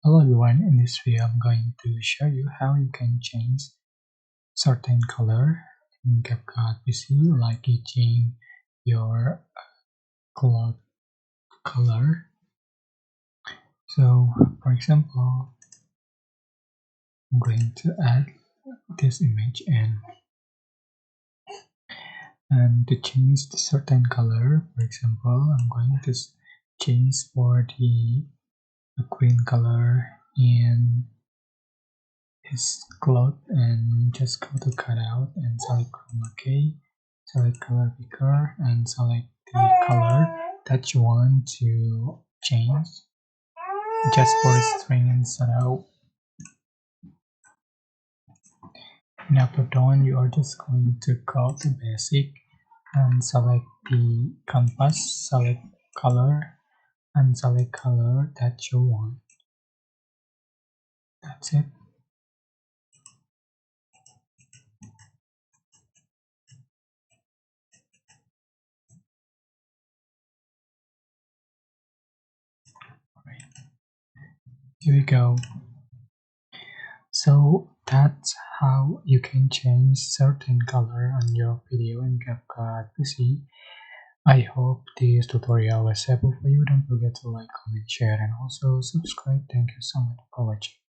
Hello everyone, in this video I'm going to show you how you can change certain color in CapCut PC, like changing your cloth color. So for example, I'm going to add this image and to change the certain color, for example, I'm going to change for the green color in his cloth and just go to cutout and select chroma key, select color picker and select the color that you want to change just for the string and setup. And after done, you are just going to go to basic and select the canvas, select color and select color that you want. That's it. Here we go. So that's how you can change certain color on your video in CapCut PC. I hope this tutorial was helpful for you. Don't forget to like, comment, share and also subscribe. Thank you so much for watching.